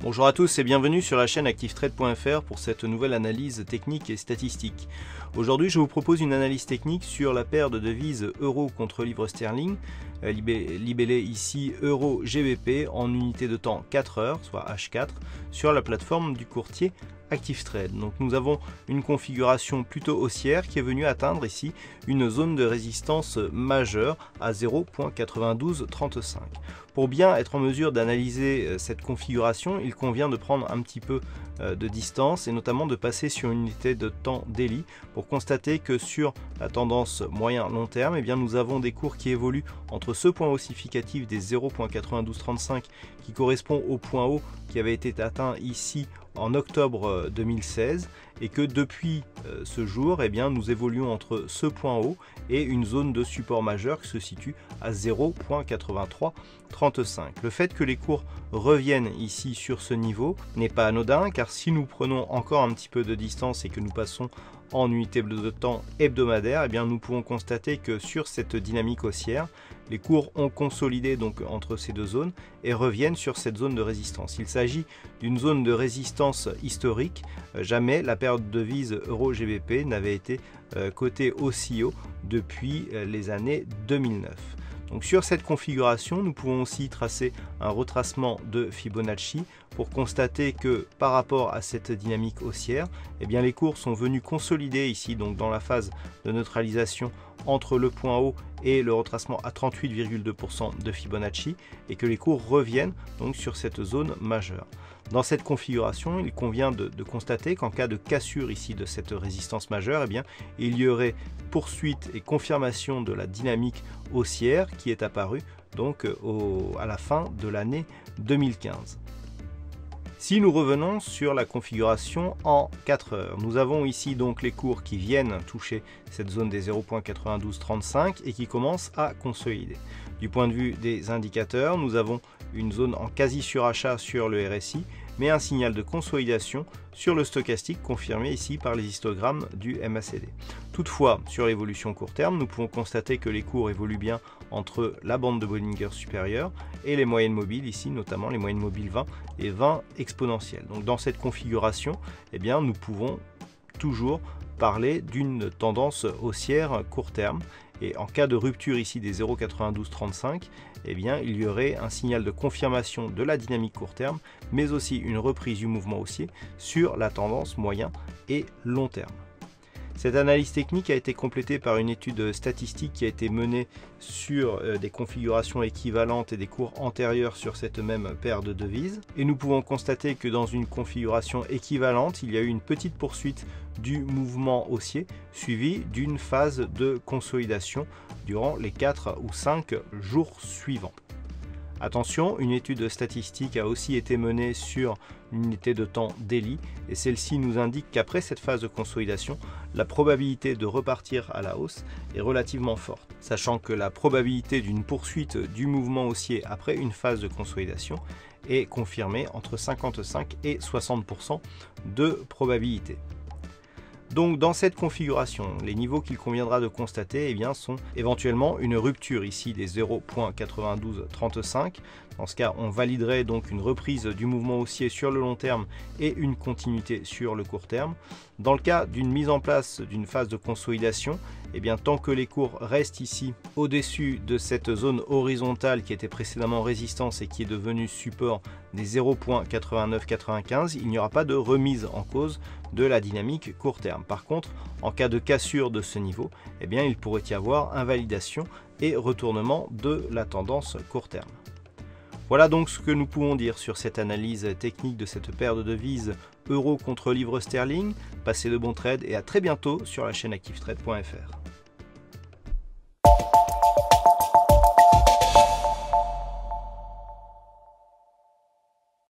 Bonjour à tous et bienvenue sur la chaîne ActiveTrade.fr pour cette nouvelle analyse technique et statistique. Aujourd'hui, je vous propose une analyse technique sur la paire de devises euro contre livre sterling, libellée ici euro GBP en unité de temps 4 heures, soit H4, sur la plateforme du courtier ActiveTrade. Donc nous avons une configuration plutôt haussière qui est venue atteindre ici une zone de résistance majeure à 0.9235. Pour bien être en mesure d'analyser cette configuration, il convient de prendre un petit peu de distance et notamment de passer sur une unité de temps daily pour constater que sur la tendance moyen-long terme, nous avons des cours qui évoluent entre ce point haut significatif des 0.9235 qui correspond au point haut qui avait été atteint ici en octobre 2016 et que depuis ce jour nous évoluons entre ce point haut et une zone de support majeur qui se situe à 0.8335. Le fait que les cours reviennent ici sur ce niveau n'est pas anodin, car si nous prenons encore un petit peu de distance et que nous passons en unité de temps hebdomadaire, nous pouvons constater que sur cette dynamique haussière, les cours ont consolidé donc entre ces deux zones et reviennent sur cette zone de résistance. Il s'agit d'une zone de résistance historique. Jamais la paire de devises euro-GBP n'avait été cotée aussi haut depuis les années 2009. Donc sur cette configuration, nous pouvons aussi tracer un retracement de Fibonacci pour constater que par rapport à cette dynamique haussière, les cours sont venus consolider ici donc dans la phase de neutralisation entre le point haut et le retracement à 38,2% de Fibonacci et que les cours reviennent donc sur cette zone majeure. Dans cette configuration, il convient de constater qu'en cas de cassure ici de cette résistance majeure, il y aurait poursuite et confirmation de la dynamique haussière qui est apparue donc à la fin de l'année 2015. Si nous revenons sur la configuration en 4 heures, nous avons ici donc les cours qui viennent toucher cette zone des 0.9235 et qui commencent à consolider. Du point de vue des indicateurs, nous avons une zone en quasi surachat sur le RSI, mais un signal de consolidation sur le stochastique confirmé ici par les histogrammes du MACD. Toutefois, sur l'évolution court terme, nous pouvons constater que les cours évoluent bien entre la bande de Bollinger supérieure et les moyennes mobiles, ici notamment les moyennes mobiles 20 et 20 exponentielles. Donc dans cette configuration, nous pouvons toujours parler d'une tendance haussière court terme. Et en cas de rupture ici des 0.9235, il y aurait un signal de confirmation de la dynamique court terme, mais aussi une reprise du mouvement haussier sur la tendance moyen et long terme. Cette analyse technique a été complétée par une étude statistique qui a été menée sur des configurations équivalentes et des cours antérieurs sur cette même paire de devises. Et nous pouvons constater que dans une configuration équivalente, il y a eu une petite poursuite du mouvement haussier suivie d'une phase de consolidation durant les 4 ou 5 jours suivants. Attention, une étude statistique a aussi été menée sur l'unité de temps daily et celle-ci nous indique qu'après cette phase de consolidation, la probabilité de repartir à la hausse est relativement forte, sachant que la probabilité d'une poursuite du mouvement haussier après une phase de consolidation est confirmée entre 55 et 60% de probabilité. Donc dans cette configuration, les niveaux qu'il conviendra de constater sont éventuellement une rupture ici des 0.9235. Dans ce cas, on validerait donc une reprise du mouvement haussier sur le long terme et une continuité sur le court terme. Dans le cas d'une mise en place d'une phase de consolidation, tant que les cours restent ici au-dessus de cette zone horizontale qui était précédemment résistance et qui est devenue support des 0.8995, il n'y aura pas de remise en cause de la dynamique court terme. Par contre, en cas de cassure de ce niveau, il pourrait y avoir invalidation et retournement de la tendance court terme. Voilà donc ce que nous pouvons dire sur cette analyse technique de cette paire de devises euro contre livre sterling. Passez de bons trades et à très bientôt sur la chaîne ActiveTrade.fr.